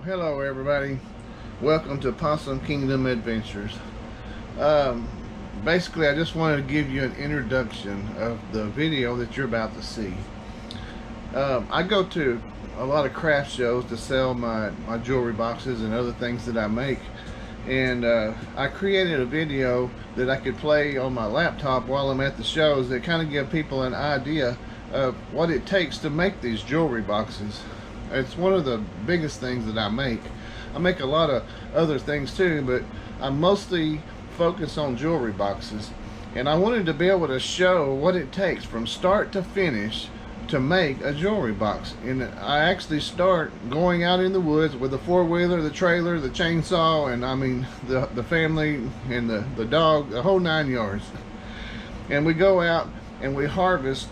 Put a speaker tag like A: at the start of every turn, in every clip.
A: Hello everybody, welcome to Possum Kingdom Adventures. Basically I just wanted to give you an introduction of the video that you're about to see. I go to a lot of craft shows to sell my jewelry boxes and other things that I make, and I created a video that I could play on my laptop while I'm at the shows that kind of give people an idea of what it takes to make these jewelry boxes. It's one of the biggest things that I make. I make a lot of other things too, but I mostly focus on jewelry boxes. And I wanted to be able to show what it takes from start to finish to make a jewelry box. And I actually start going out in the woods with the four-wheeler, the trailer, the chainsaw, and I mean the family and the dog, the whole 9 yards. And we go out and we harvest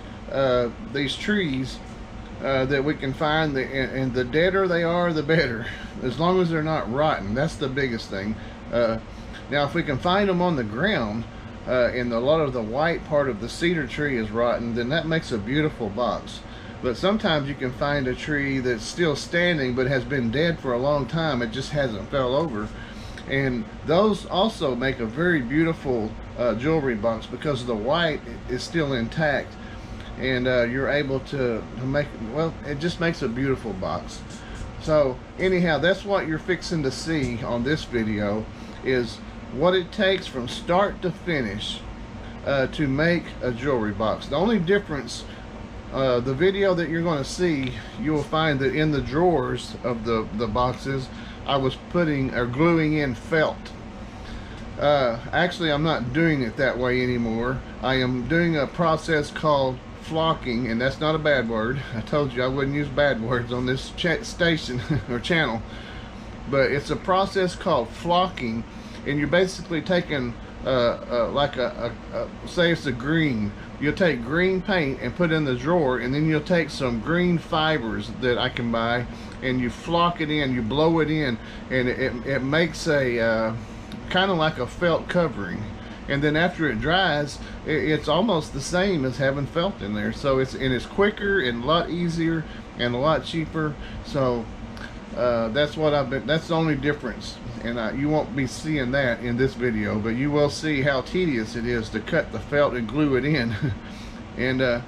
A: these trees that we can find, and the deader they are, the better, as long as they're not rotten. That's the biggest thing. Now if we can find them on the ground and a lot of the white part of the cedar tree is rotten, then that makes a beautiful box. But sometimes you can find a tree that's still standing but has been dead for a long time, it just hasn't fell over, and those also make a very beautiful jewelry box because the white is still intact. And you're able to make, well, it just makes a beautiful box. So anyhow, that's what you're fixing to see on this video, is what it takes from start to finish to make a jewelry box. The only difference, the video that you're going to see, you will find that in the drawers of the boxes I was putting or gluing in felt. Actually I'm not doing it that way anymore. I am doing a process called flocking, and that's not a bad word. I told you I wouldn't use bad words on this station or channel, but it's a process called flocking, and you're basically taking like say it's a green, you'll take green paint and put it in the drawer, and then you'll take some green fibers that I can buy and you flock it in, you blow it in, and it makes a kind of like a felt covering. And then after it dries, it's almost the same as having felt in there. So it's quicker and a lot easier and a lot cheaper. So that's what that's the only difference. And you won't be seeing that in this video, but you will see how tedious it is to cut the felt and glue it in. and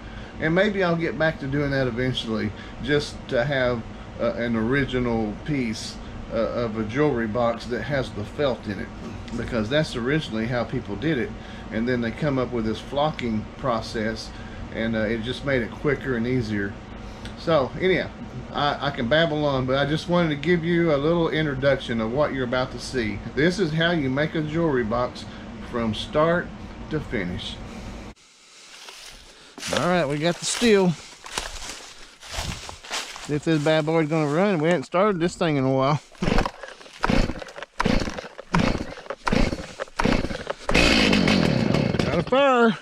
A: maybe I'll get back to doing that eventually, just to have an original piece of a jewelry box that has the felt in it, because that's originally how people did it, and then they come up with this flocking process, and it just made it quicker and easier. So anyhow, I can babble on, but I just wanted to give you a little introduction of what you're about to see. This is how you make a jewelry box from start to finish. All right, we got the steel. If this bad boy's gonna run, we haven't started this thing in a while. Got a fire.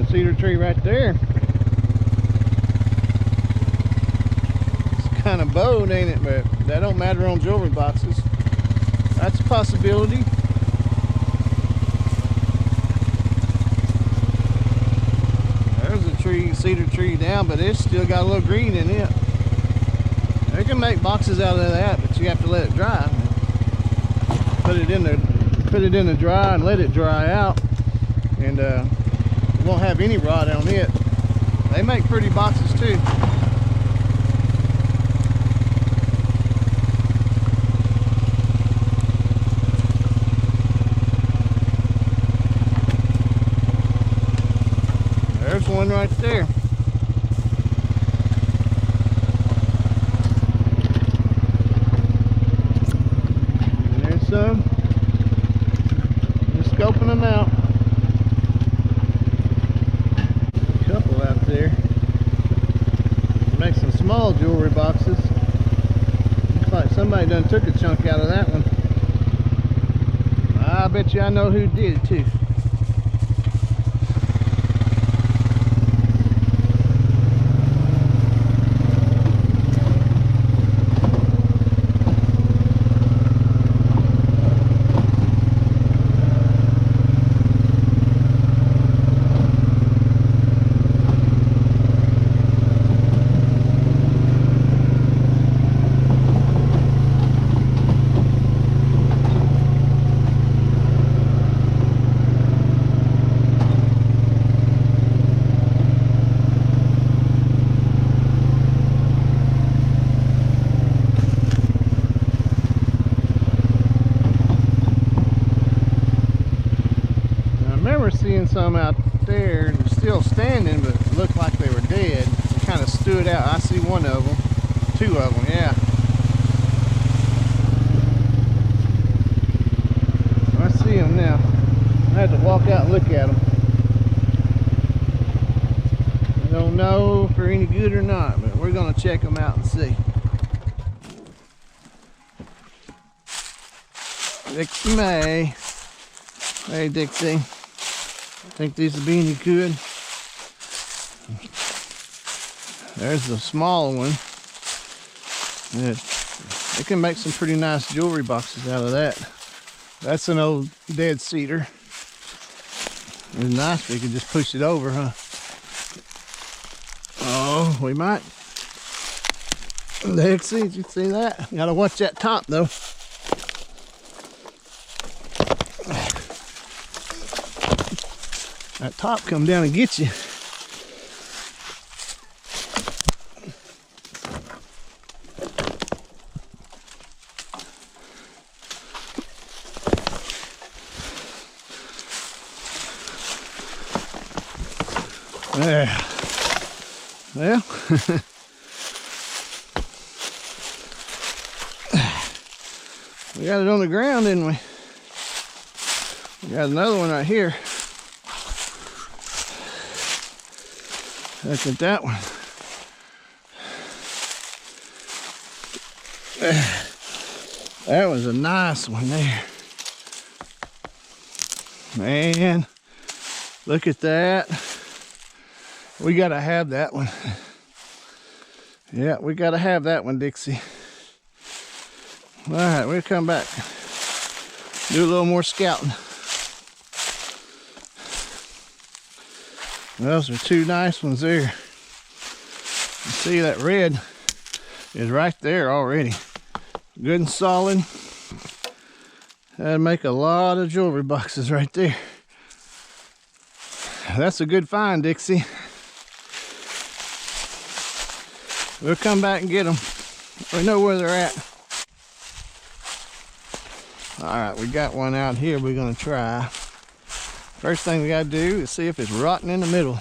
A: Cedar tree right there. It's kind of bowed, ain't it? But that don't matter on jewelry boxes. That's a possibility. There's a tree, cedar tree down, but it's still got a little green in it. They can make boxes out of that, but you have to let it dry. Put it in the dry and let it dry out, and won't have any rot on it. They make pretty boxes too. There's one right there. And there's some. Just scoping them out. There make some small jewelry boxes. Looks like somebody done took a chunk out of that one. I bet you I know who did it too. remember seeing some out there still standing, but looked like they were dead. They kind of stood out. I see one of them, two of them, yeah. I see them now. I have to walk out and look at them. I don't know if they're any good or not, but we're gonna check them out and see. Dixie Mae. Hey Dixie. Think these will be any good? There's the small one. They can make some pretty nice jewelry boxes out of that. That's an old dead cedar. It's nice if you could just push it over, huh? Oh, we might. Dixie, did you see that? You gotta watch that top though. That top come down and get you. There. Well, we got it on the ground, didn't we? We got another one right here. Look at that one. That was a nice one there. Man, look at that. We gotta have that one. Yeah, we gotta have that one, Dixie. All right, we'll come back. Do a little more scouting. Those are two nice ones there. You see that red is right there already. Good and solid. That'd make a lot of jewelry boxes right there. That's a good find, Dixie. We'll come back and get them. We know where they're at. All right, we got one out here we're gonna try. First thing we gotta do is see if it's rotten in the middle.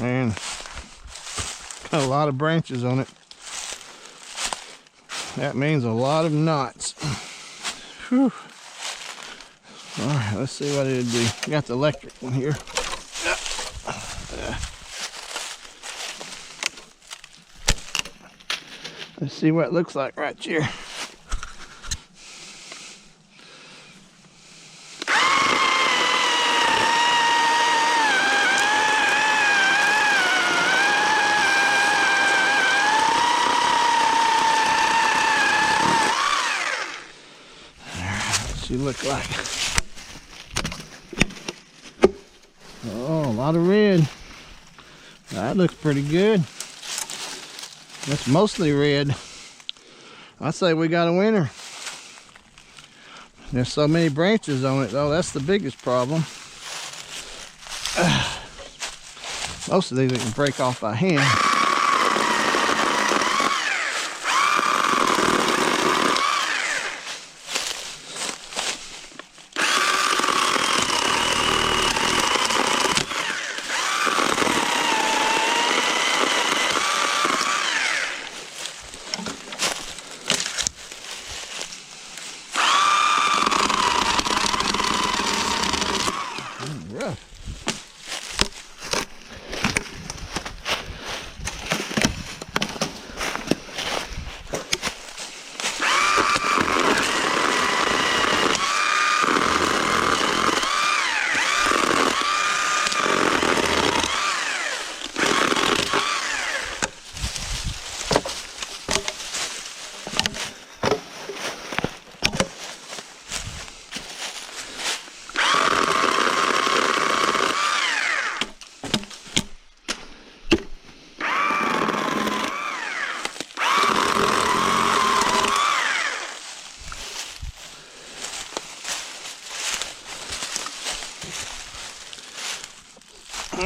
A: Man, got a lot of branches on it. That means a lot of knots. Whew. All right, let's see what it'd do. We got the electric one here. Let's see what it looks like right here. What's she look like? Oh, a lot of red. That looks pretty good. That's mostly red. I say we got a winner. There's so many branches on it though, that's the biggest problem. Most of these we can break off by hand.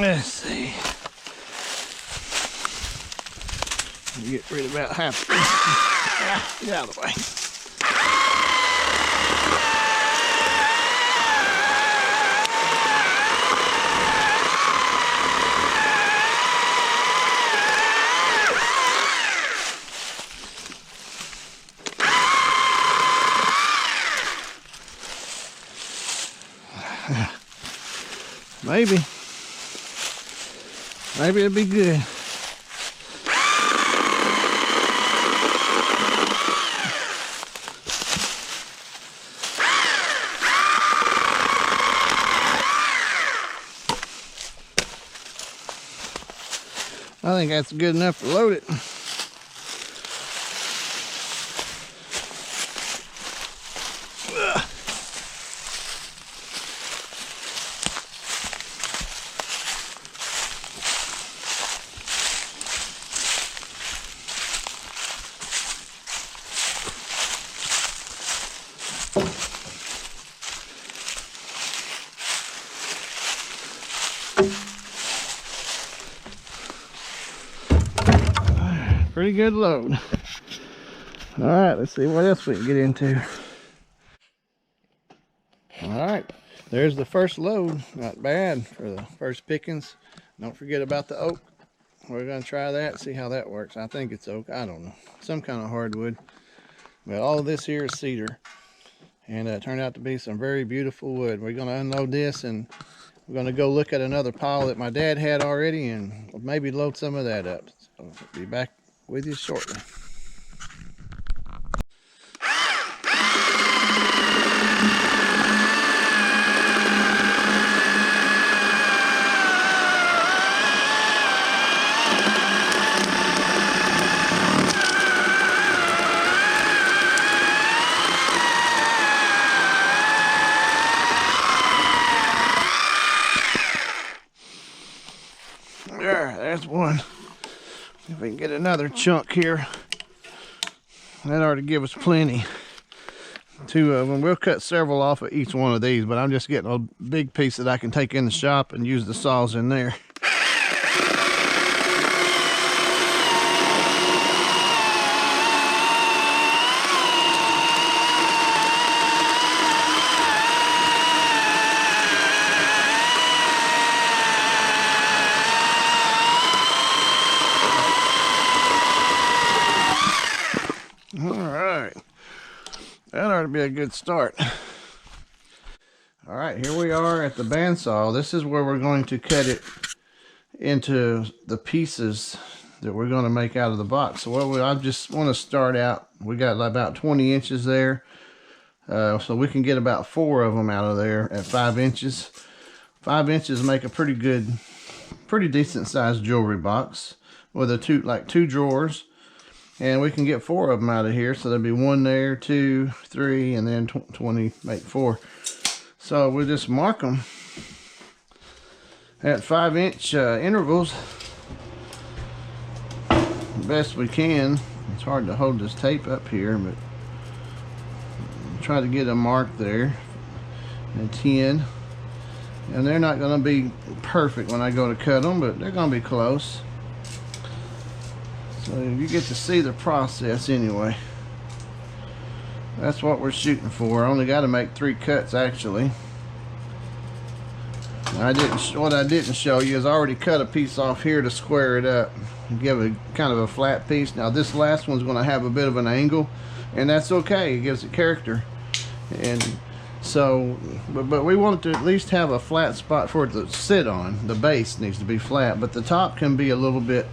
A: Let's see. Get rid of about half. Get out of the way. Maybe it'll be good. I think that's good enough to load it. Pretty good load. All right, let's see what else we can get into. All right, there's the first load. Not bad for the first pickings. Don't forget about the oak. We're gonna try that, see how that works. I think it's oak, I don't know. Some kind of hardwood. But all of this here is cedar. And it turned out to be some very beautiful wood. We're gonna unload this and we're gonna go look at another pile that my dad had already and maybe load some of that up. So I'll be back with you shortly. There's one. If we can get another chunk here, that ought to give us plenty. Two of them. We'll cut several off of each one of these, but I'm just getting a big piece that I can take in the shop and use the saws in there. That ought to be a good start. All right, here we are at the bandsaw. This is where we're going to cut it into the pieces that we're going to make out of the box. So I just want to start out. We got about 20 inches there. So we can get about 4 of them out of there at 5 inches. 5 inches make a pretty decent sized jewelry box with a two drawers. And we can get 4 of them out of here. So there'll be 1 there, 2, 3, and then 20, make 4. So we'll just mark them at 5-inch intervals best we can. It's hard to hold this tape up here, but try to get a mark there and 10. And they're not going to be perfect when I go to cut them, but they're going to be close. So you get to see the process anyway. That's what we're shooting for. I only got to make 3 cuts actually. What I didn't show you is I already cut a piece off here to square it up and give it kind of a flat piece. Now this last one's going to have a bit of an angle, and that's okay. It gives it character. And so, but we want it to at least have a flat spot for it to sit on. The base needs to be flat, but the top can be a little bit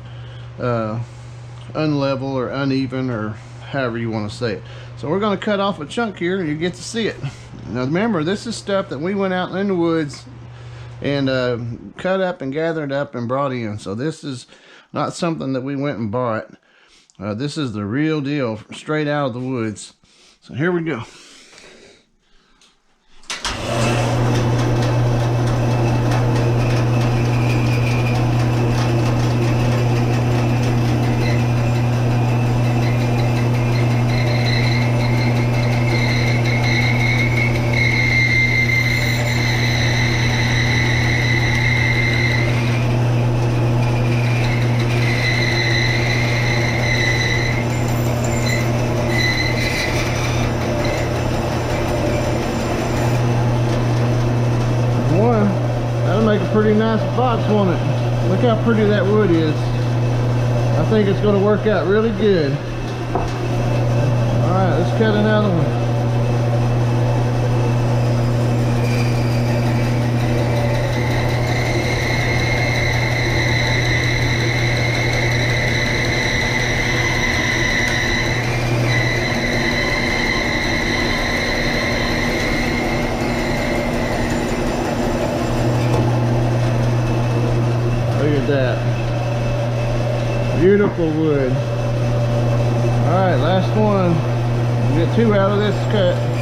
A: unlevel or uneven, or however you want to say it. So we're going to cut off a chunk here and you get to see it. Now remember, this is stuff that we went out in the woods and cut up and gathered up and brought in. So this is not something that we went and bought. This is the real deal, straight out of the woods. So here we go. Pretty nice box, won't it? Look how pretty that wood is. I think it's going to work out really good. All right, let's cut another one. maple wood. Alright, last one. We'll get 2 out of this cut.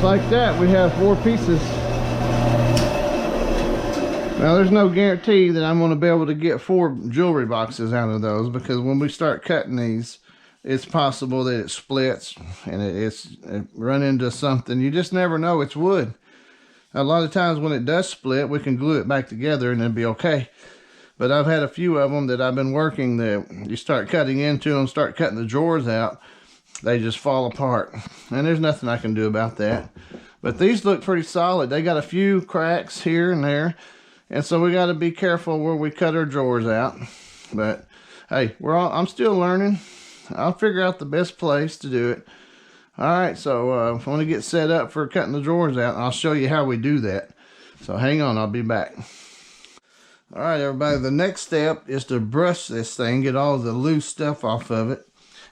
A: Like that, we have 4 pieces. Now there's no guarantee that I'm going to be able to get 4 jewelry boxes out of those, because when we start cutting these, it's possible that it splits and it run into something. You just never know. It's wood. A lot of times when it does split, we can glue it back together and it'll be okay. But I've had a few of them that I've been working that you start cutting into them, start cutting the drawers out, they just fall apart, and there's nothing I can do about that. But these look pretty solid. They got a few cracks here and there, and so we got to be careful where we cut our drawers out. But hey, I'm still learning. I'll figure out the best place to do it. All right, so I want to get set up for cutting the drawers out, and I'll show you how we do that. So hang on, I'll be back. All right, everybody, the next step is to brush this thing, get all the loose stuff off of it.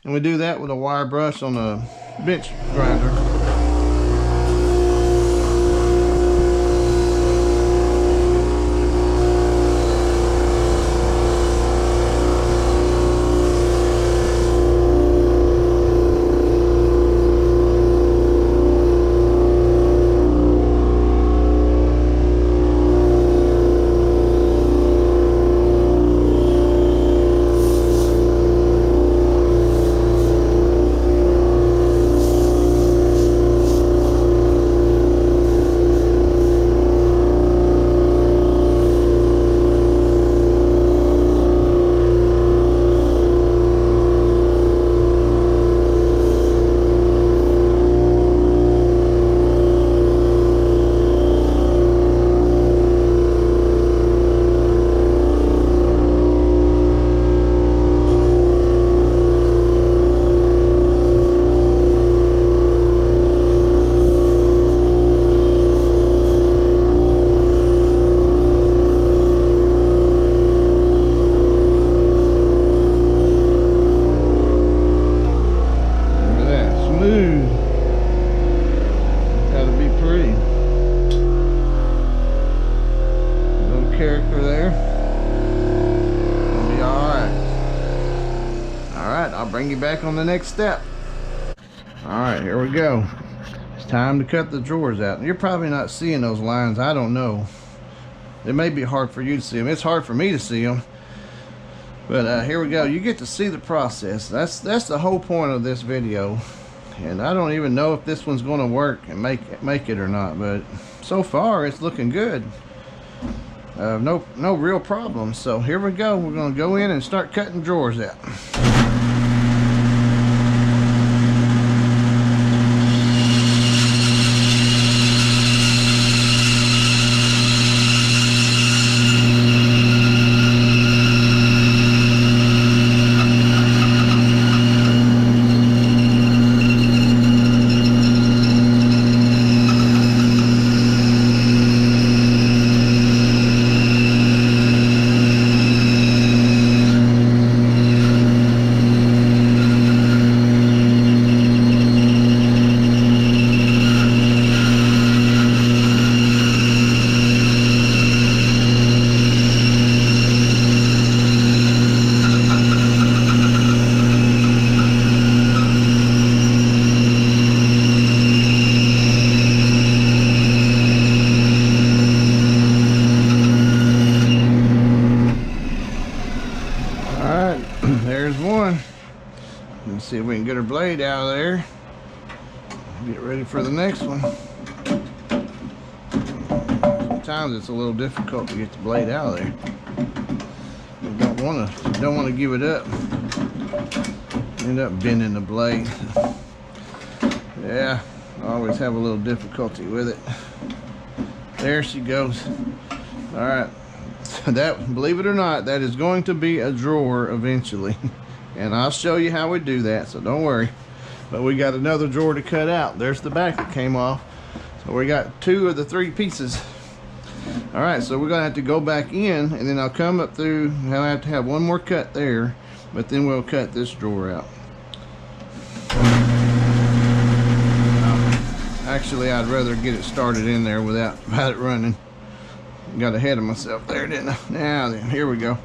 A: And we do that with a wire brush on a bench grinder. Character there. It'll be alright, I'll bring you back on the next step. Alright, here we go. It's time to cut the drawers out. You're probably not seeing those lines. I don't know. It may be hard for you to see them. It's hard for me to see them. But here we go. You get to see the process. That's the whole point of this video. And I don't even know if this one's going to work and make it or not. But so far, it's looking good. No real problems. So here we go. We're going to go in and start cutting drawers out. There's one. Let's see if we can get her blade out of there. Get ready for the next one. Sometimes it's a little difficult to get the blade out of there. You don't want to give it up. End up bending the blade. Yeah, I always have a little difficulty with it. There she goes. All right. That, believe it or not, that is going to be a drawer eventually. And I'll show you how we do that, so don't worry. But we got another drawer to cut out. There's the back that came off. So we got 2 of the 3 pieces. All right, so we're gonna have to go back in, and then I'll come up through. I'll have to have one more cut there, but then we'll cut this drawer out. Actually, I'd rather get it started in there without it running. Got ahead of myself there, didn't I? Now then, here we go.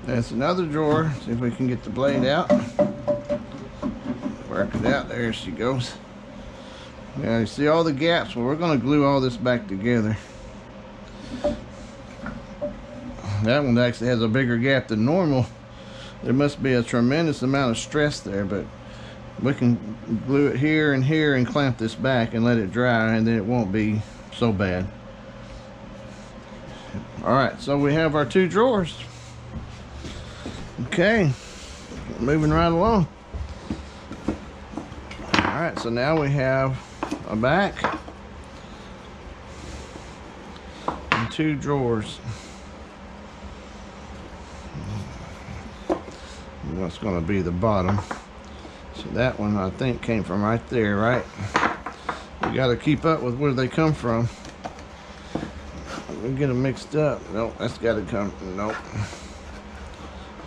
A: That's another drawer. See if we can get the blade out. Work it out. There she goes. Now you see all the gaps. Well, we're going to glue all this back together. That one actually has a bigger gap than normal. There must be a tremendous amount of stress there, but we can glue it here and clamp this back and let it dry, and then it won't be so bad. Alright, so we have our 2 drawers. Okay, moving right along. Alright, so now we have a back and 2 drawers. What's going to be the bottom? So that one I think came from right there, right? You got to keep up with where they come from. We get them mixed up. Nope, that's got to come. Nope.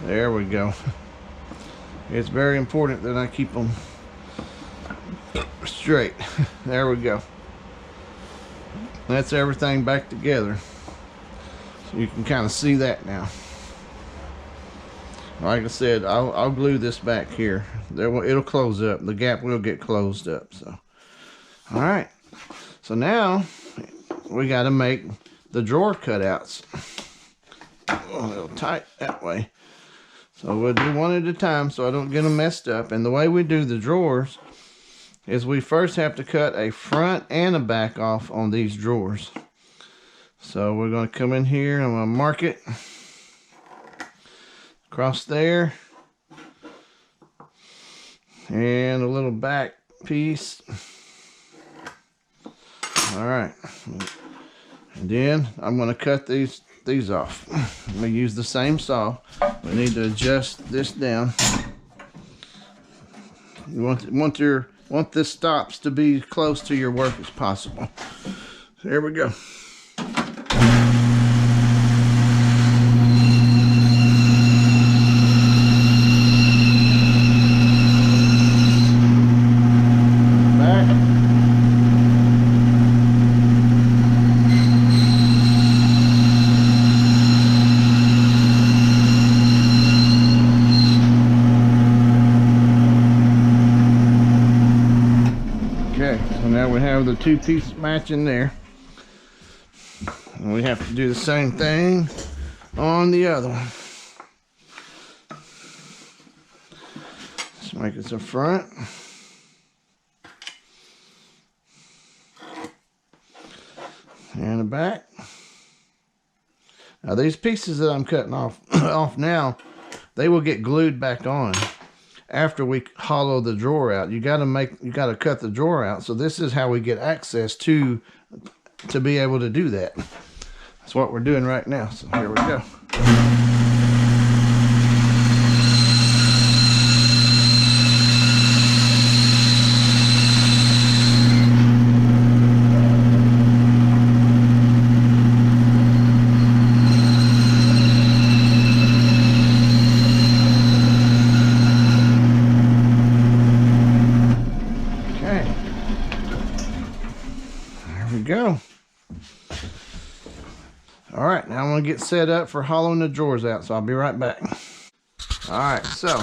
A: There we go. It's very important that I keep them straight. There we go. That's everything back together. So you can kind of see that now. Like I said, I'll glue this back here. It'll close up. The gap will get closed up. So, all right. So now we got to make the drawer cutouts. Oh, a little tight that way. So we'll do one at a time so I don't get them messed up. And the way we do the drawers is we first have to cut a front and a back off on these drawers. So we're going to come in here and I'm going to mark it across there. And a little back piece. All right. And then I'm going to cut these off. I'm going to use the same saw. We need to adjust this down. You want this stops to be close to your work as possible. So here we go. Now we have the 2 pieces matching there. And we have to do the same thing on the other one. Let's make it a front. And a back. Now these pieces that I'm cutting off now, they will get glued back on. After we hollow the drawer out, you got to cut the drawer out. So this is how we get access to be able to do that. That's what we're doing right now. So here we go. Go. All right, now I'm gonna get set up for hollowing the drawers out, so I'll be right back. All right, so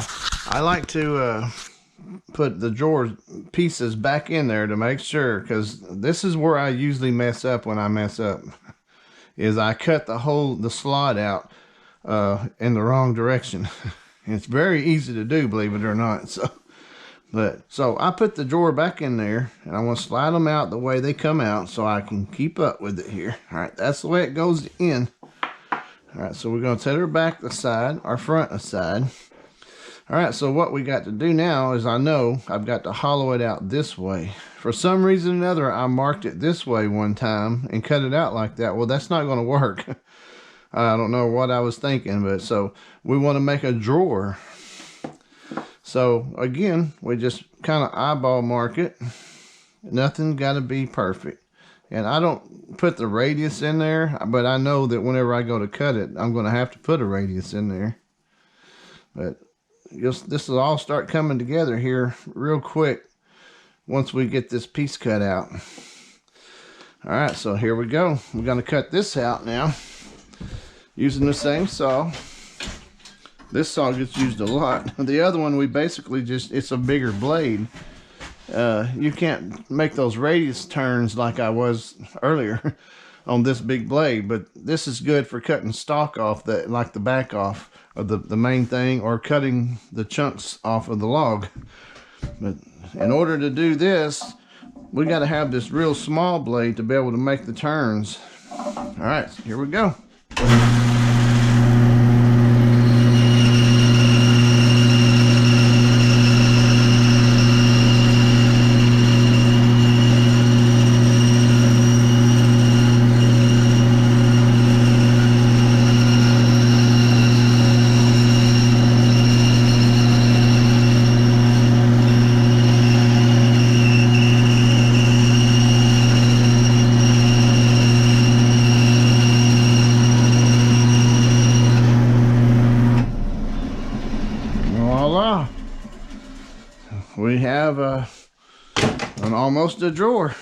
A: I like to put the drawer pieces back in there to make sure, because this is where I usually mess up when I mess up, is I cut the slot out in the wrong direction. It's very easy to do, believe it or not. So I put the drawer back in there, and I want to slide them out the way they come out so I can keep up with it here. All right, that's the way it goes in. All right, so we're going to set her back aside, our front aside. All right, so what we got to do now is I know I've got to hollow it out this way. For some reason or another, I marked it this way one time and cut it out like that. Well, that's not going to work. I don't know what I was thinking, but so we want to make a drawer. So again, we just kind of eyeball mark it. Nothing got to be perfect. And I don't put the radius in there, but I know that whenever I go to cut it, I'm going to have to put a radius in there. But this will all start coming together here real quick once we get this piece cut out. All right, so here we go. We're going to cut this out now using the same saw. This saw gets used a lot. The other one, we basically it's a bigger blade. You can't make those radius turns like I was earlier on this big blade, but this is good for cutting stock off, like the back off of the main thing, or cutting the chunks off of the log. But in order to do this, we got to have this real small blade to be able to make the turns. All right, so here we go. We have almost a drawer.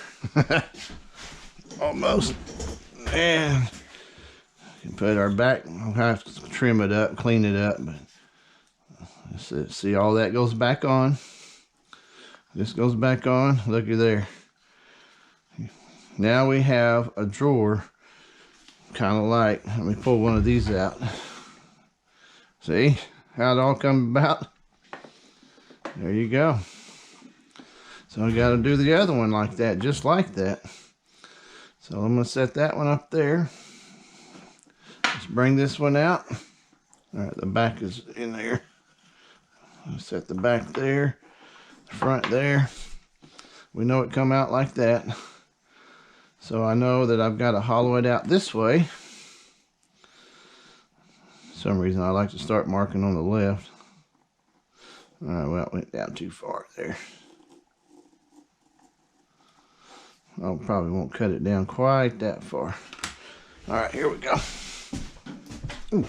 A: Almost. And we can put our back, we'll have to trim it up, clean it up, but see, all that goes back on. This goes back on. Looky there. Now we have a drawer, kind of like, let me pull one of these out. See how it all come about? There you go. So I got to do the other one like that, just like that. So I'm going to set that one up there. Let's bring this one out. All right, the back is in there. I'll set the back there, the front there. We know it come out like that. So I know that I've got to hollow it out this way. For some reason I like to start marking on the left. All right, well, it went down too far there. I probably won't cut it down quite that far. All right, here we go. Ooh.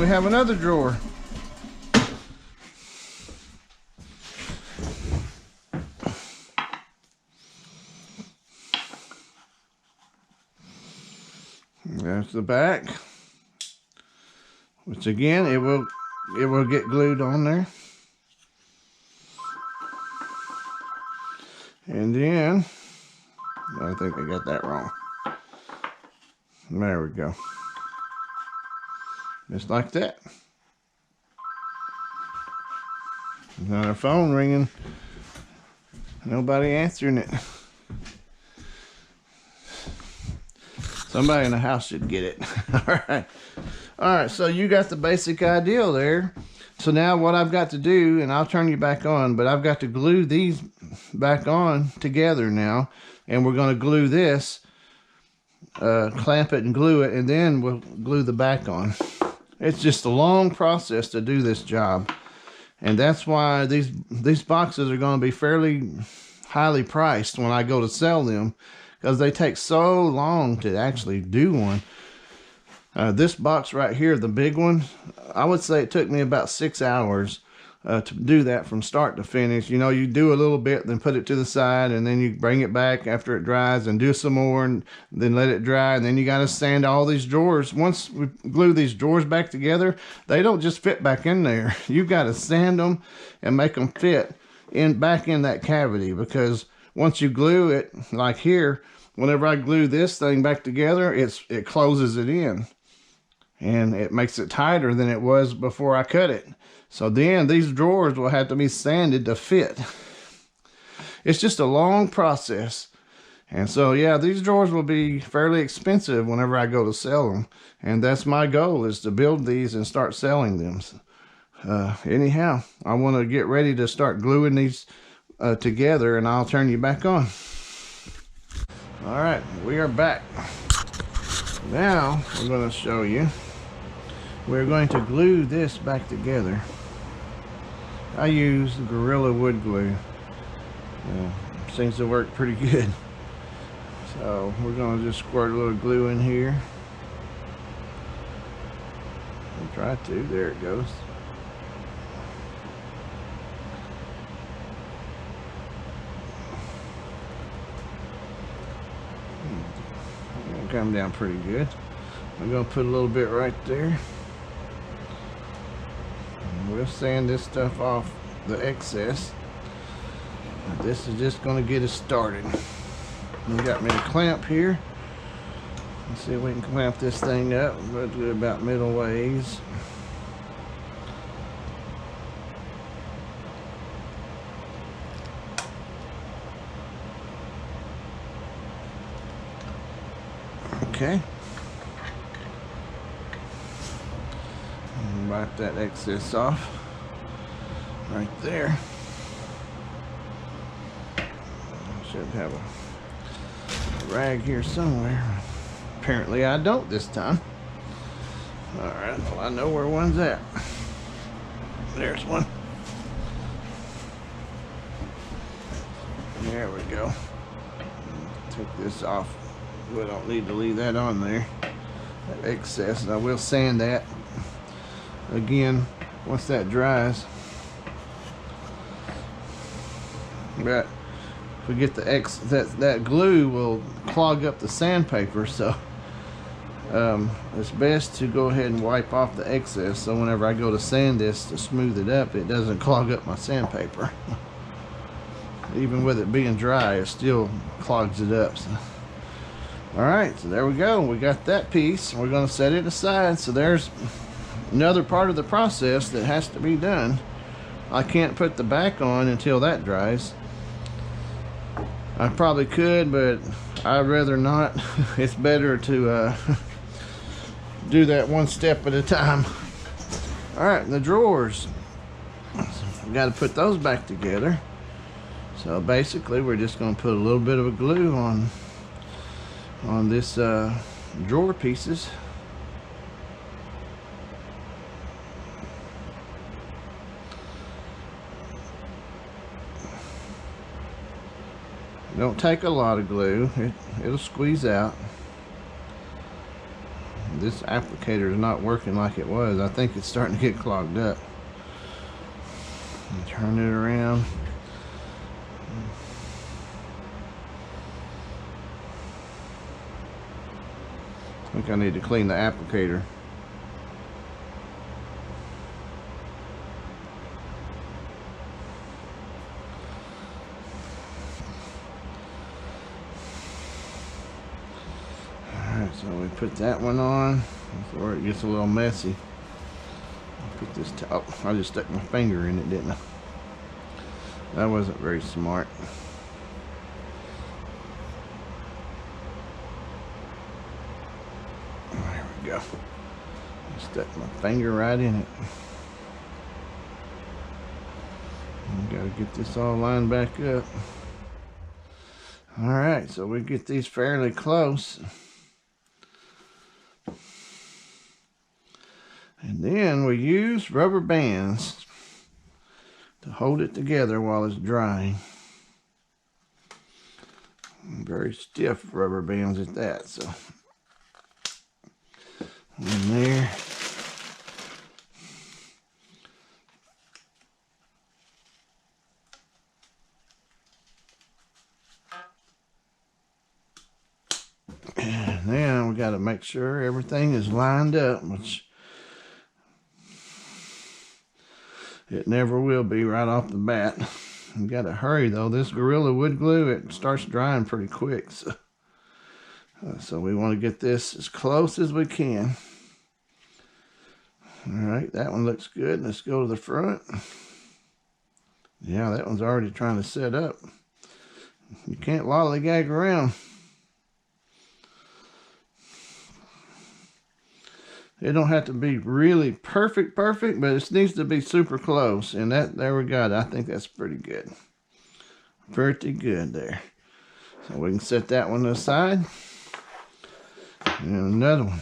A: Have another drawer. There's the back, which again it will get glued on there. And then I think I got that wrong. There we go. Just like that. Another phone ringing. Nobody answering it. Somebody in the house should get it. All right, so you got the basic idea there. So now what I've got to do, and I'll turn you back on, but I've got to glue these back on together now. And we're going to glue this, clamp it and glue it, and then we'll glue the back on. It's just a long process to do this job. And that's why these boxes are going to be fairly highly priced when I go to sell them, because they take so long to actually do one. This box right here, the big one, I would say it took me about 6 hours to do that from start to finish. You know, you do a little bit, then put it to the side, and then you bring it back after it dries and do some more, and then let it dry, and then you got to sand all these drawers. Once we glue these drawers back together, they don't just fit back in there. You got to sand them and make them fit back in that cavity, because once you glue it, like here, whenever I glue this thing back together, it closes it in, and it makes it tighter than it was before I cut it. So then these drawers will have to be sanded to fit. It's just a long process. And so, yeah, these drawers will be fairly expensive whenever I go to sell them. And that's my goal, is to build these and start selling them. Anyhow, I want to get ready to start gluing these together, and I'll turn you back on. All right, we are back. Now, I'm going to show you. We're going to glue this back together. I use Gorilla Wood Glue. Seems to work pretty good. So we're going to just squirt a little glue in here. I'll try to. There it goes. It'll come down pretty good. I'm going to put a little bit right there. We'll sand this stuff off, the excess. This is just going to get us started. We got me a clamp here. Let's see if we can clamp this thing up. We'll do it about middle ways. Okay. Wipe that excess off right there. I should have a rag here somewhere. Apparently I don't this time. Alright, well, I know where one's at. There's one. There we go. Take this off. We don't need to leave that on there. That excess, and I will sand that again once that dries. But if we get the that glue will clog up the sandpaper, so it's best to go ahead and wipe off the excess, so whenever I go to sand this to smooth it up, it doesn't clog up my sandpaper. Even with it being dry, it still clogs it up. So. Alright, so there we go. We got that piece. We're going to set it aside. So there's another part of the process that has to be done. I can't put the back on until that dries. I probably could, but I'd rather not. It's better to do that one step at a time. Alright, the drawers. We've got to put those back together. So basically we're just going to put a little bit of a glue on this drawer pieces. Don't take a lot of glue. It'll squeeze out. This applicator is not working like it was. I think it's starting to get clogged up. Turn it around. I think I need to clean the applicator. Alright, so we put that one on before it gets a little messy. Put this top. I just stuck my finger in it, didn't I? That wasn't very smart. There we go. Stuck my finger right in it. Gotta get this all lined back up. Alright, so we get these fairly close. And Then we use rubber bands to hold it together while it's drying. Very stiff rubber bands at that, so in there. And then we got to make sure everything is lined up, which it never will be right off the bat. You got to hurry though. This Gorilla Wood Glue, it starts drying pretty quick, so we want to get this as close as we can. All right, that one looks good. Let's go to the front. Yeah, that one's already trying to set up. You can't lollygag around. It don't have to be really perfect, but it needs to be super close. And there we got it. I think that's pretty good. Pretty good there. So we can set that one aside. And another one.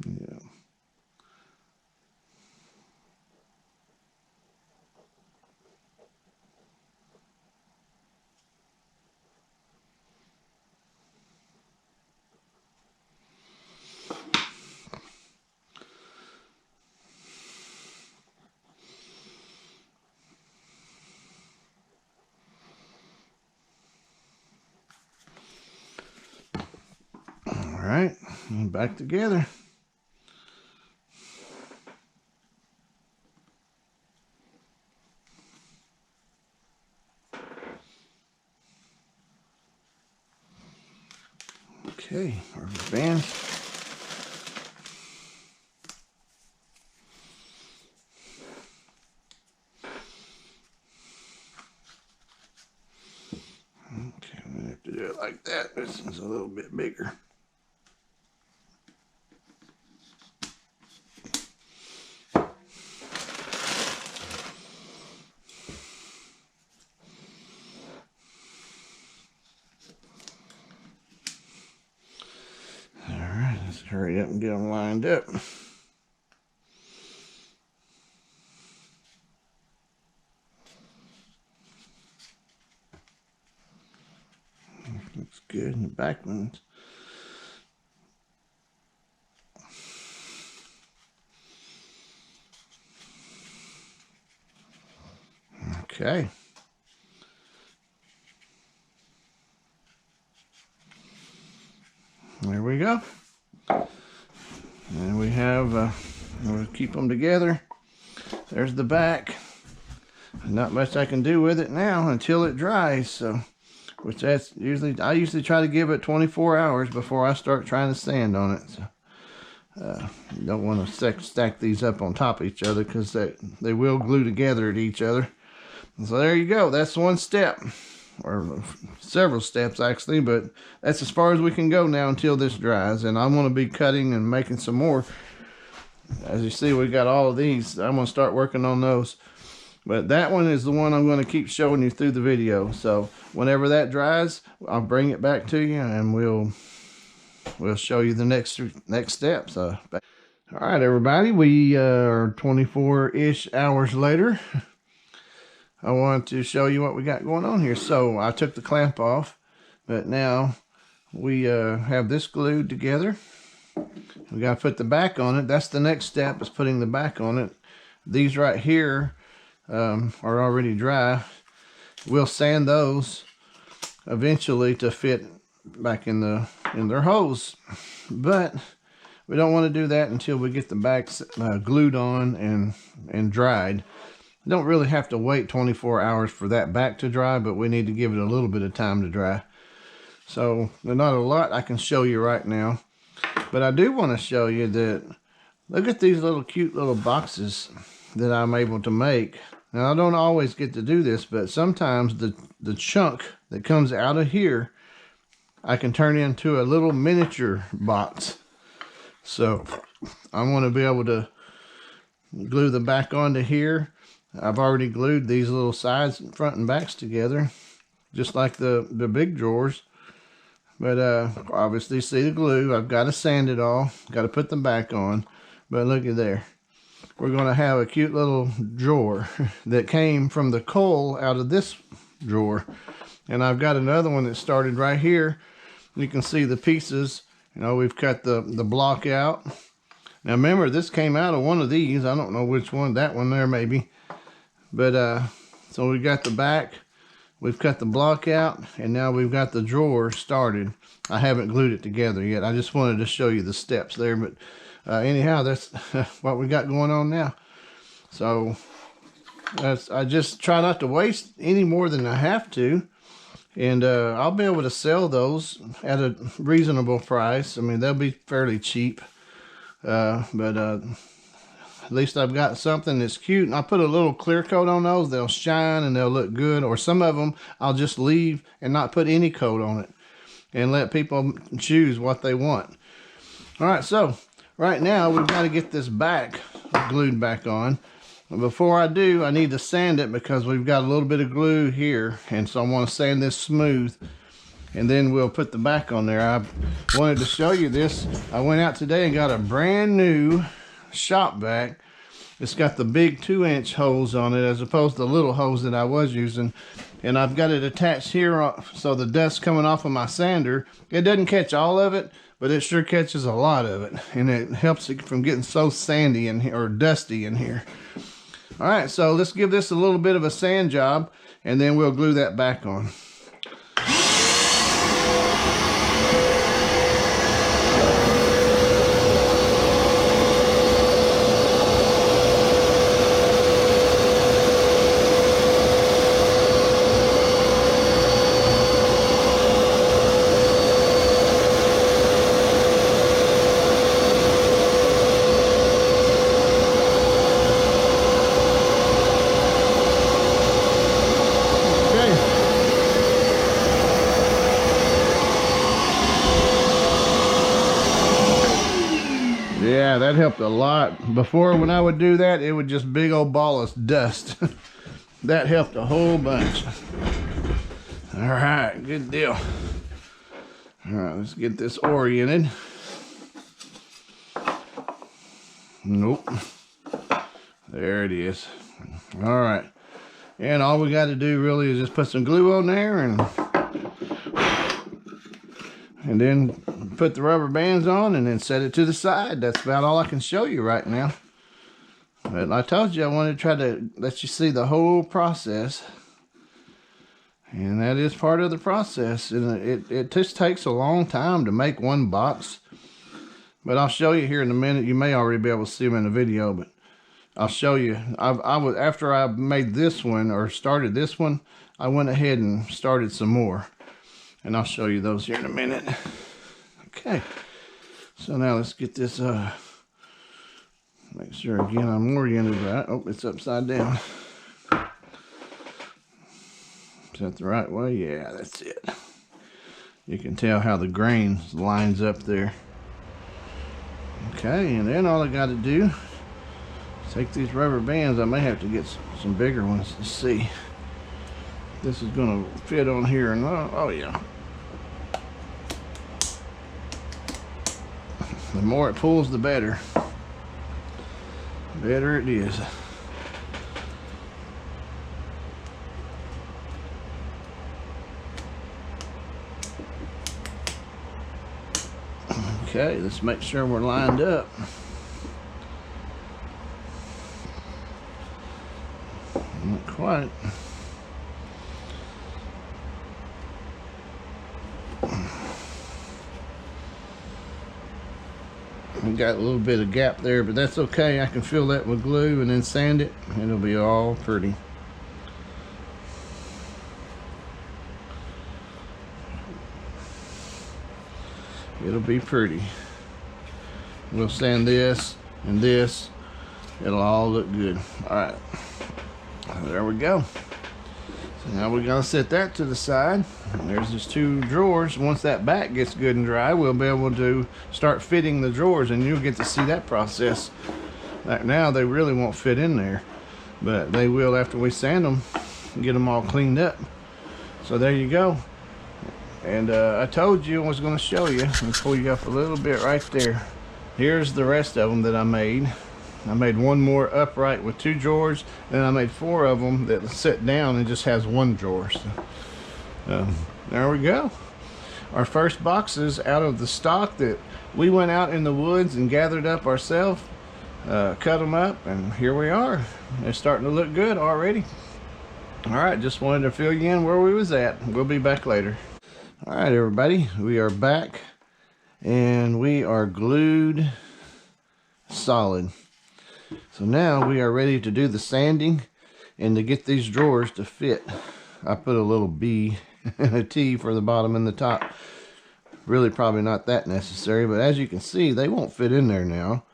A: Yeah. All right, and back together. Okay, rubber bands. Okay, I'm gonna have to do it like that. This is a little bit bigger. Let's hurry up and get them lined up. Looks good in the back ones. Okay. There we go. And we have, we'll keep them together. There's the back. Not much I can do with it now until it dries. So, which I usually try to give it 24 hours before I start trying to sand on it. So, you don't want to stack these up on top of each other because they will glue together at each other. So there you go. That's one step. Or several steps actually, but that's as far as we can go now until this dries. And I'm going to be cutting and making some more. As you see, we got all of these. I'm going to start working on those, but that one is the one I'm going to keep showing you through the video. So whenever that dries, I'll bring it back to you and we'll show you the next steps. All right, everybody, we are 24-ish hours later. I want to show you what we got going on here. So I took the clamp off, but now we have this glued together. We got to put the back on it. That's the next step, is putting the back on it. These right here are already dry. We'll sand those eventually to fit back in their holes, but we don't want to do that until we get the backs glued on and dried. Don't really have to wait 24 hours for that back to dry, but we need to give it a little bit of time to dry. So there's not a lot I can show you right now, but I do want to show you that, look at these little cute little boxes that I'm able to make. Now I don't always get to do this, but sometimes the chunk that comes out of here, I can turn into a little miniature box. So I want to be able to glue the back onto here. I've already glued these little sides, front and backs together, just like the big drawers. But obviously see the glue. I've got to sand it all. Got to put them back on. But look at there. We're going to have a cute little drawer that came from the coal out of this drawer. And I've got another one that started right here. You can see the pieces. You know, we've cut the block out. Now remember, this came out of one of these. I don't know which one. That one there maybe. But so we got the back. We've cut the block out. And now we've got the drawer started. I haven't glued it together yet. I just wanted to show you the steps there. But anyhow, that's what we got going on now. So I just try not to waste any more than I have to. And I'll be able to sell those at a reasonable price. I mean, they'll be fairly cheap. But at least I've got something that's cute. And I put a little clear coat on those. They'll shine and they'll look good. Or some of them I'll just leave and not put any coat on it. And let people choose what they want. All right, so right now we've got to get this back glued back on. Before I do, I need to sand it because we've got a little bit of glue here. And so I want to sand this smooth. And then we'll put the back on there. I wanted to show you this. I went out today and got a brand new shop vac. It's got the big 2-inch holes on it as opposed to the little holes that I was using. And I've got it attached here so the dust coming off of my sander, it doesn't catch all of it, but it sure catches a lot of it. And it helps it from getting so sandy in here, or dusty in here. All right, so let's give this a little bit of a sand job, and then we'll glue that back on. Yeah, that helped a lot. Before, when I would do that, it would just big old ball of dust. That helped a whole bunch. All right, good deal. All right, let's get this oriented. Nope. There it is. All right. And all we got to do really is just put some glue on there and then put the rubber bands on and then set it to the side. That's about all I can show you right now. But I told you I wanted to try to let you see the whole process. And that is part of the process. And it just takes a long time to make one box. But I'll show you here in a minute. You may already be able to see them in the video, but I'll show you. After I made this one or started this one, I went ahead and started some more. And I'll show you those here in a minute. Okay. So now let's get this, make sure again I'm oriented right. Oh, it's upside down. Is that the right way? Yeah, that's it. You can tell how the grain lines up there. Okay, and then all I got to do is take these rubber bands. I may have to get some bigger ones to see. This is going to fit on here. And oh yeah. The more it pulls, the better. Better it is. Okay, let's make sure we're lined up. Not quite. We got a little bit of gap there, but that's okay. I can fill that with glue and then sand it. It'll be all pretty. It'll be pretty. We'll sand this and this. It'll all look good. All right. There we go. So now we're going to set that to the side. And there's just two drawers. Once that back gets good and dry, we'll be able to start fitting the drawers, and you'll get to see that process. Like now, they really won't fit in there, but they will after we sand them and get them all cleaned up. So there you go. And I told you I was going to show you. Let me pull you up a little bit right there. Here's the rest of them that I made. I made one more upright with 2 drawers. Then I made 4 of them that sit down and just has 1 drawer. So, there we go. Our first boxes out of the stock that we went out in the woods and gathered up ourselves. Cut them up, and here we are. They're starting to look good already. All right, just wanted to fill you in where we was at. We'll be back later. All right, everybody, we are back, and we are glued solid. So now we are ready to do the sanding and to get these drawers to fit. I put a little B and a T for the bottom and the top. Really probably not that necessary, but as you can see, they won't fit in there now,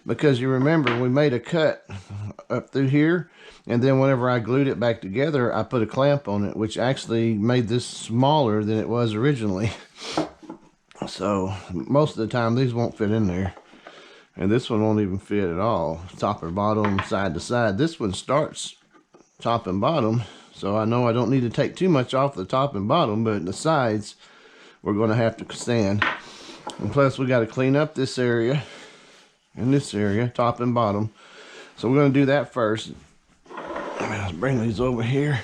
A: because you remember we made a cut up through here, and then whenever I glued it back together, I put a clamp on it, which actually made this smaller than it was originally. So most of the time these won't fit in there, and this one won't even fit at all, top or bottom, side to side. This one starts top and bottom, so I know I don't need to take too much off the top and bottom, but the sides we're going to have to sand. And plus we got to clean up this area and this area, top and bottom. So we're going to do that first. Let's bring these over here.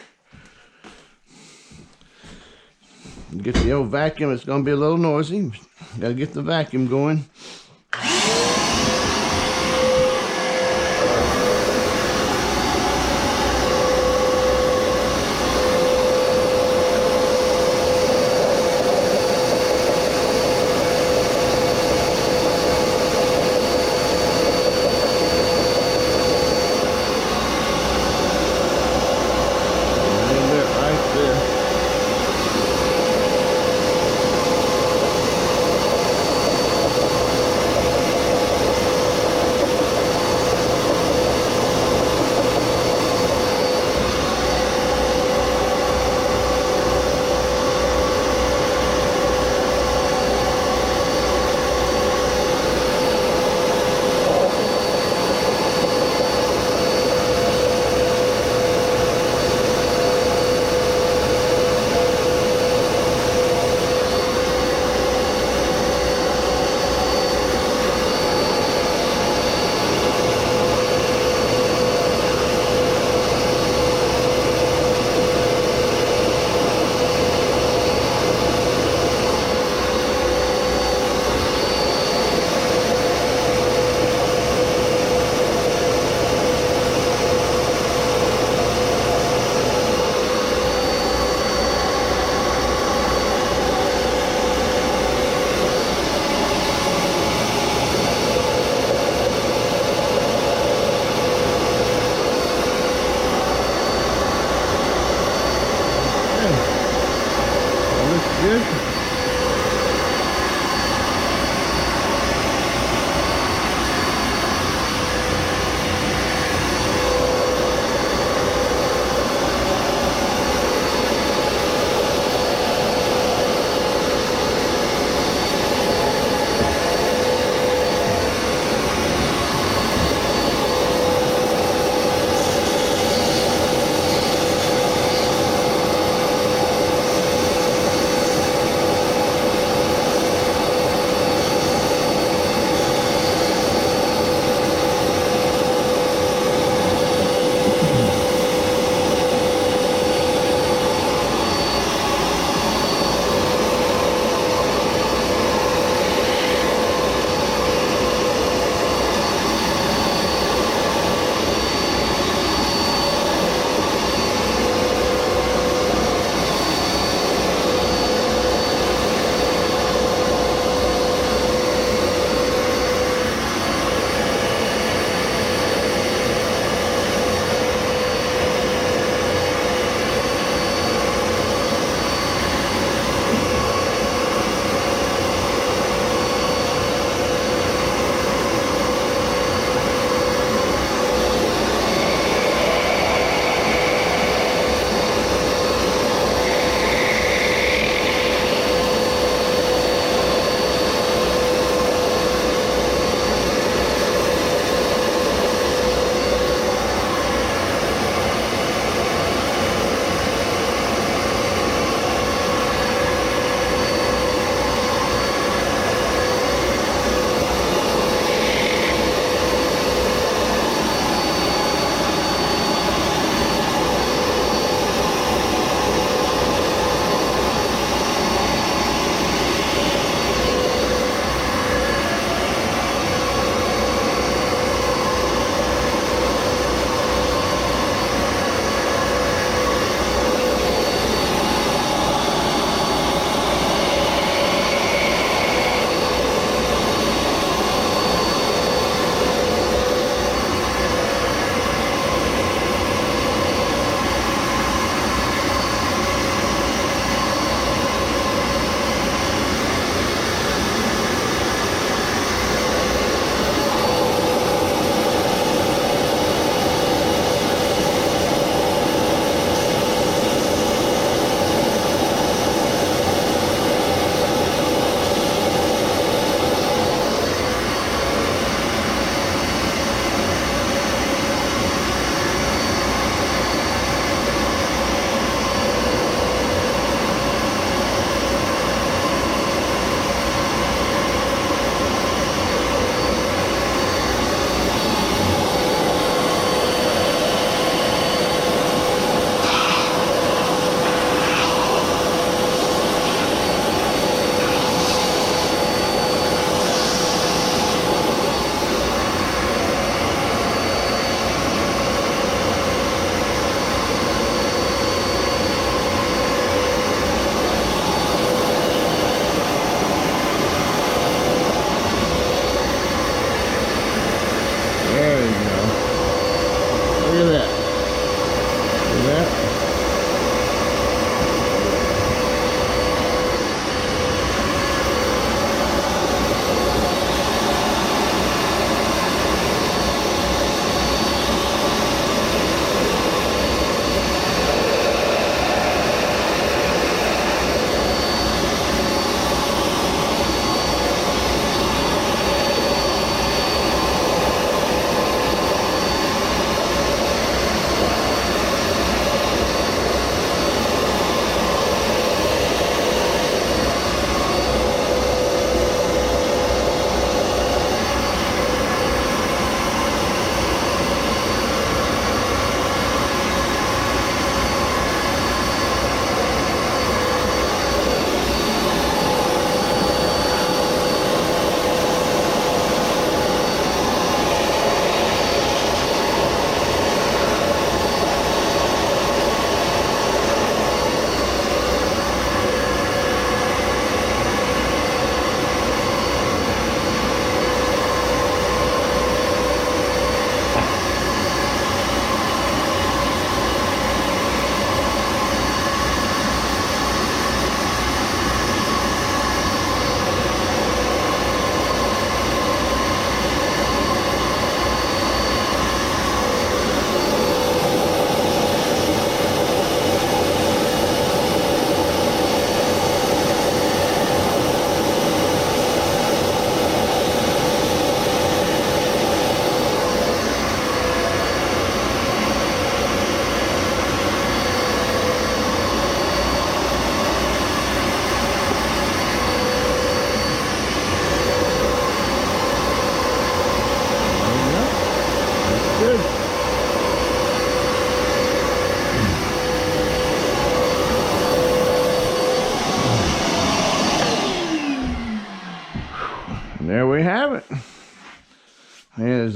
A: Get the old vacuum. It's going to be a little noisy. Got to get the vacuum going.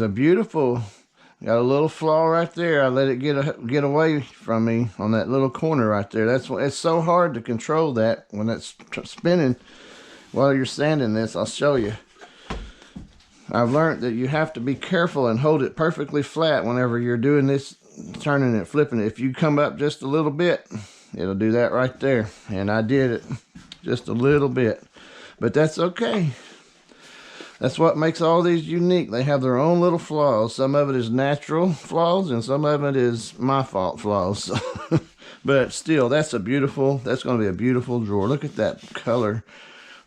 A: a beautiful, got a little flaw right there. I let it get away from me on that little corner right there. That's what, it's so hard to control that when it's spinning while you're sanding this. I'll show you. I've learned that you have to be careful and hold it perfectly flat whenever you're doing this, turning it, flipping it. If you come up just a little bit, it'll do that right there. And I did it just a little bit, but that's okay. That's what makes all these unique. They have their own little flaws. Some of it is natural flaws, and some of it is my fault flaws. But still, that's going to be a beautiful drawer. Look at that color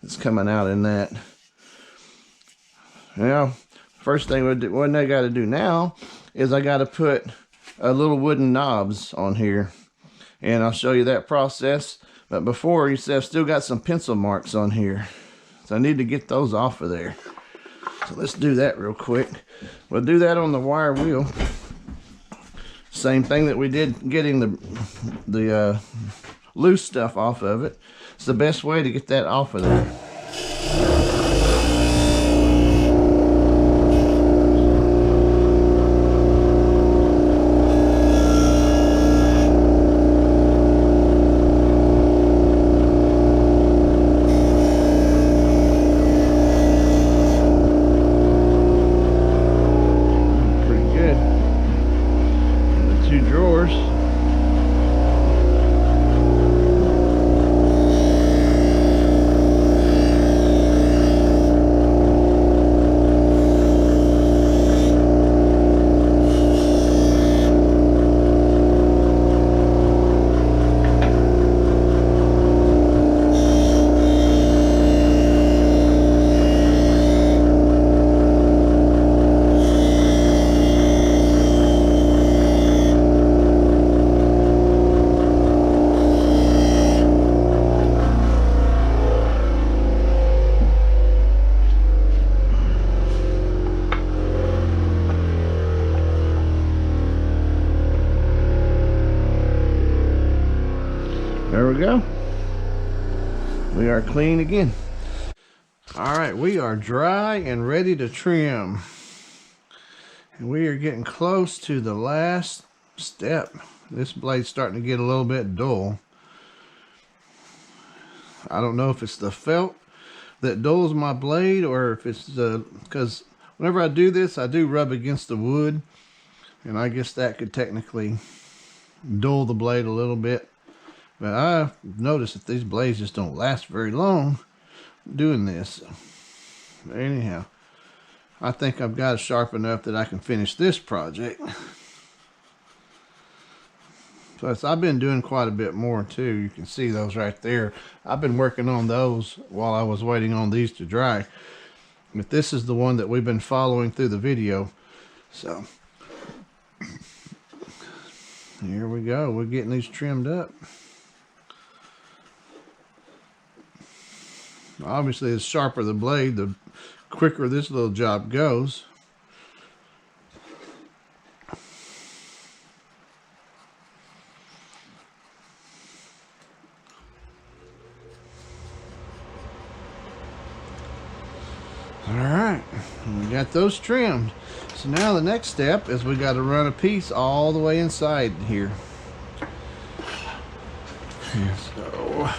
A: that's coming out in that. Now, first thing what I got to do now is I got to put a little wooden knobs on here, and I'll show you that process. But before, you see I've still got some pencil marks on here, so I need to get those off of there. So let's do that real quick. We'll do that on the wire wheel. Same thing that we did getting the loose stuff off of it. It's the best way to get that off of there. There we go. We are clean again. All right, we are dry and ready to trim. And we are getting close to the last step. This blade's starting to get a little bit dull. I don't know if it's the felt that dulls my blade or if it's because whenever I do this, I do rub against the wood, and I guess that could technically dull the blade a little bit. But I've noticed that these blades just don't last very long doing this. But anyhow, I think I've got it sharp enough that I can finish this project. Plus, I've been doing quite a bit more too. You can see those right there. I've been working on those while I was waiting on these to dry. But this is the one that we've been following through the video. So, here we go. We're getting these trimmed up. Obviously, the sharper the blade, the quicker this little job goes. All right, we got those trimmed. So now the next step is we got to run a piece all the way inside here. So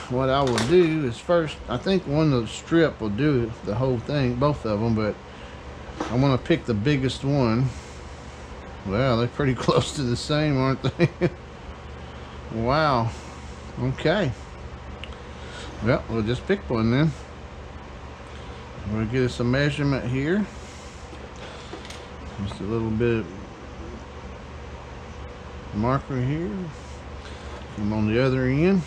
A: what I will do is first, I think one of the strip will do the whole thing, both of them, but I want to pick the biggest one. Well, they're pretty close to the same, aren't they? Wow. Okay. Well, we'll just pick one then. We'll get us a measurement here. Just a little bit of marker here. I'm on the other end.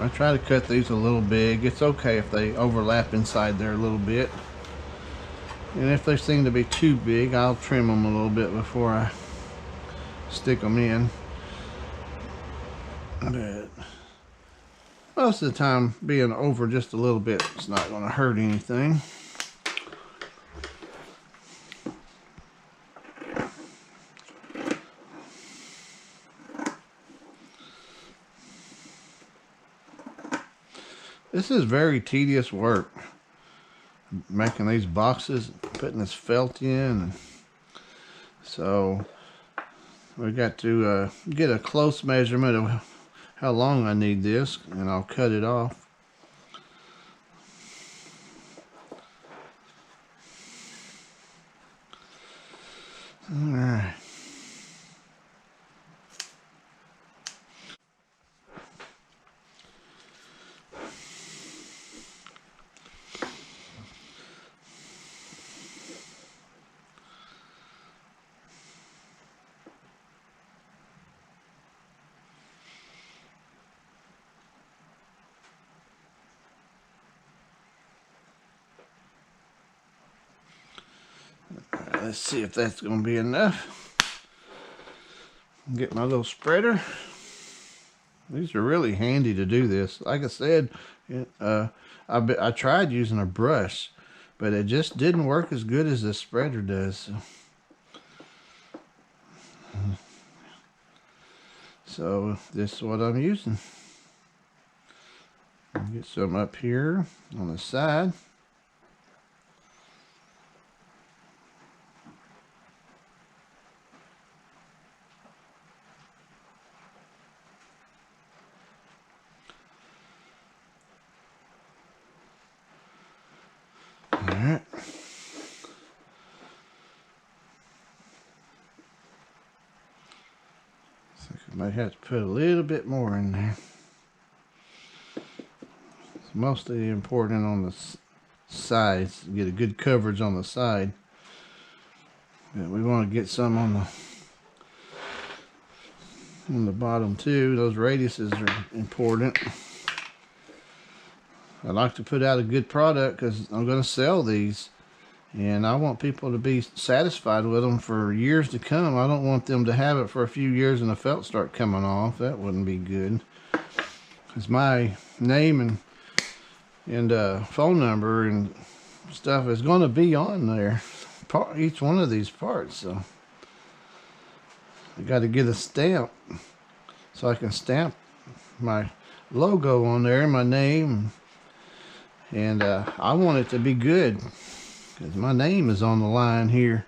A: I try to cut these a little big. It's okay if they overlap inside there a little bit. And if they seem to be too big, I'll trim them a little bit before I stick them in. But most of the time, being over just a little bit, it's not going to hurt anything. This is very tedious work. making these boxes, putting this felt in. So we got to get a close measurement of how long I need this, and I'll cut it off. All right. Let's see if that's going to be enough. Get my little spreader. These are really handy to do this. Like I said, I tried using a brush, but it just didn't work as good as this spreader does. So this is what I'm using. Get some up here on the side. Alright. So I might have to put a little bit more in there. It's mostly important on the sides, get a good coverage on the side. But we want to get some on the bottom too. Those radiuses are important. I like to put out a good product because I'm going to sell these, and I want people to be satisfied with them for years to come. I don't want them to have it for a few years and the felt start coming off. That wouldn't be good. Because my name and phone number and stuff is going to be on there, each one of these parts. So I got to get a stamp so I can stamp my logo on there, my name. And I want it to be good because my name is on the line here.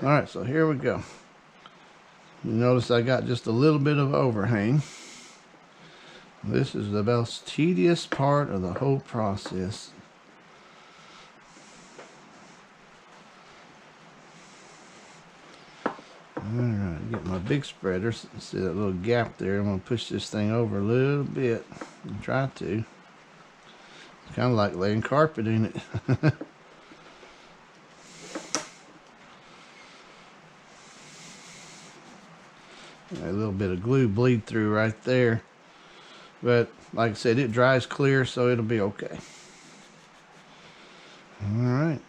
A: All right, so here we go. You notice I got just a little bit of overhang. This is the most tedious part of the whole process. All right, get my big spreader. See that little gap there? I'm going to push this thing over a little bit and try to. It's kind of like laying carpet in it. A little bit of glue bleed through right there. But like I said, it dries clear, so it'll be okay. Alright.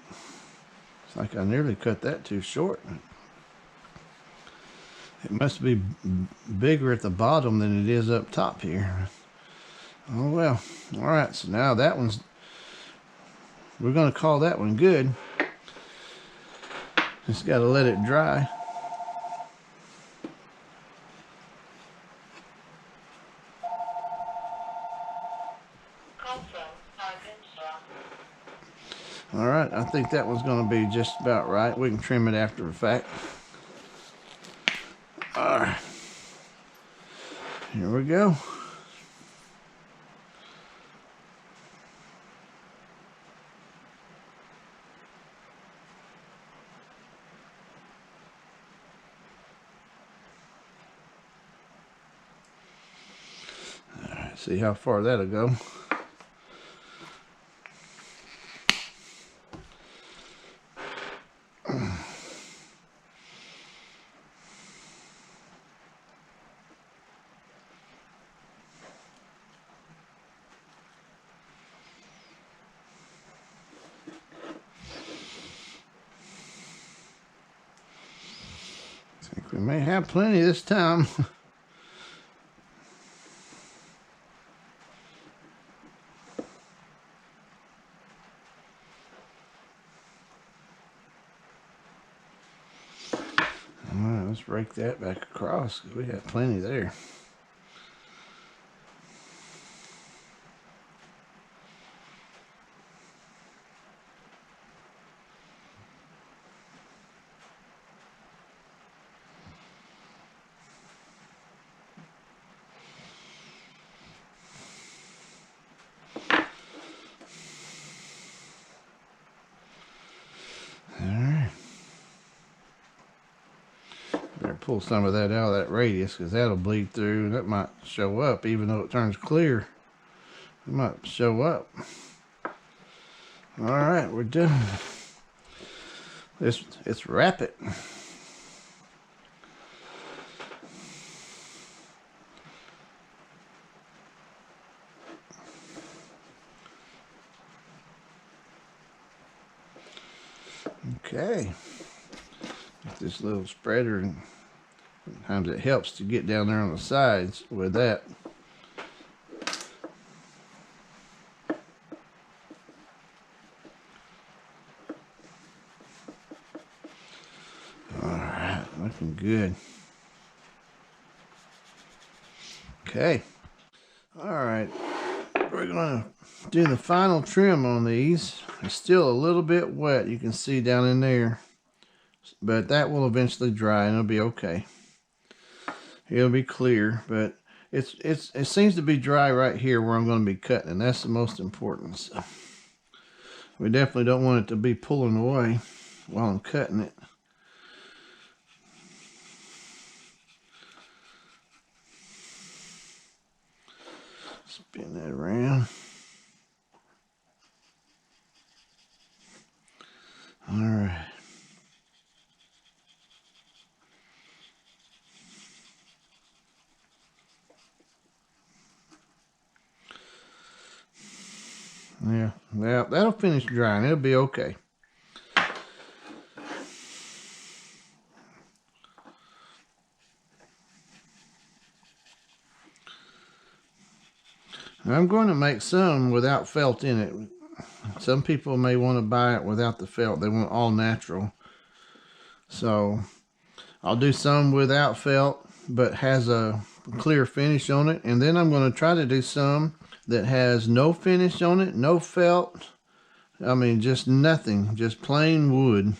A: It's like I nearly cut that too short. It must be bigger at the bottom than it is up top here. Oh well. Alright, so now that one's, we're going to call that one good. Just got to let it dry. Alright, I think that one's going to be just about right. We can trim it after the fact. Alright. Here we go. Alright, see how far that'll go. We may have plenty this time. Alright, let's break that back across. We have plenty there. pull some of that out of that radius, because that'll bleed through and that might show up. Even though it turns clear, it might show up. All right, we're done. Let's wrap it. Okay, get this little spreader, and sometimes it helps to get down there on the sides with that. All right, looking good. Okay, all right, we're gonna do the final trim on these. It's still a little bit wet, you can see down in there, but that will eventually dry and it'll be okay. It'll be clear, but it seems to be dry right here where I'm going to be cutting, and that's the most important. So we definitely don't want it to be pulling away while I'm cutting it. Spin that around. All right. Yeah, that'll finish drying. It'll be okay. I'm going to make some without felt in it. Some people may want to buy it without the felt. They want all natural. So I'll do some without felt, but has a clear finish on it. And then I'm going to try to do some that has no finish on it, no felt. I mean, just nothing, just plain wood.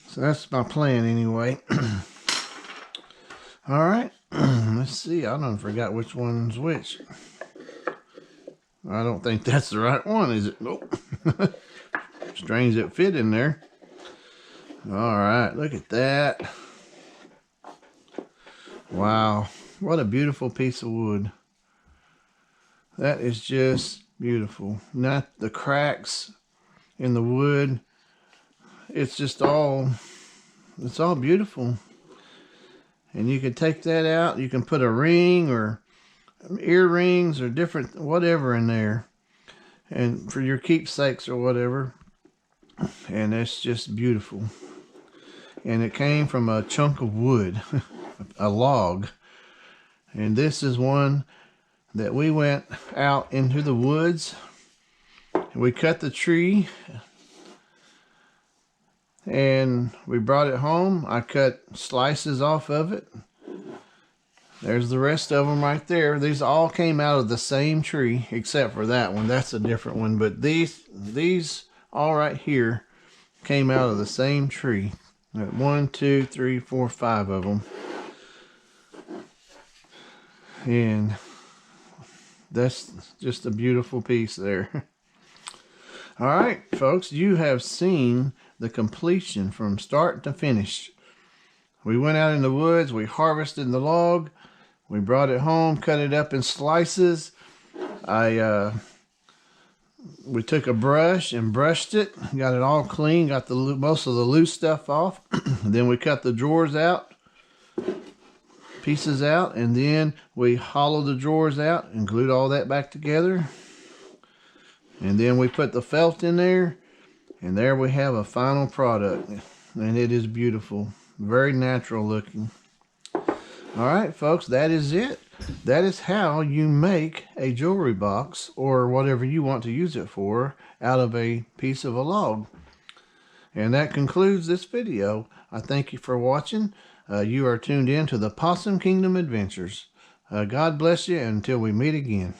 A: So that's my plan anyway. All right, let's see. I done forgot which one's which. I don't think that's the right one, is it? Nope. Strange it fit in there. All right, look at that. Wow, what a beautiful piece of wood. That is just beautiful. Not the cracks in the wood. It's just all, it's all beautiful. And you can take that out. You can put a ring or earrings or different whatever in there, and for your keepsakes or whatever. And that's just beautiful. And it came from a chunk of wood, a log. And this is one that we went out into the woods. We cut the tree and we brought it home. I cut slices off of it. There's the rest of them right there. These all came out of the same tree, except for that one. That's a different one. But these all right here came out of the same tree. 1, 2, 3, 4, 5 of them. And that's just a beautiful piece there. All right, folks, you have seen the completion from start to finish. We went out in the woods, we harvested the log, we brought it home, cut it up in slices. We took a brush and brushed it, got it all clean, got most of the loose stuff off. Then we cut the drawers out, pieces out, and then we hollowed the drawers out and glued all that back together. And then we put the felt in there, and there we have a final product. And it is beautiful, very natural looking. All right, folks, that is it. That is how you make a jewelry box, or whatever you want to use it for, out of a piece of a log. And that concludes this video. I thank you for watching. You are tuned in to the Possum Kingdom Adventures. God bless you until we meet again.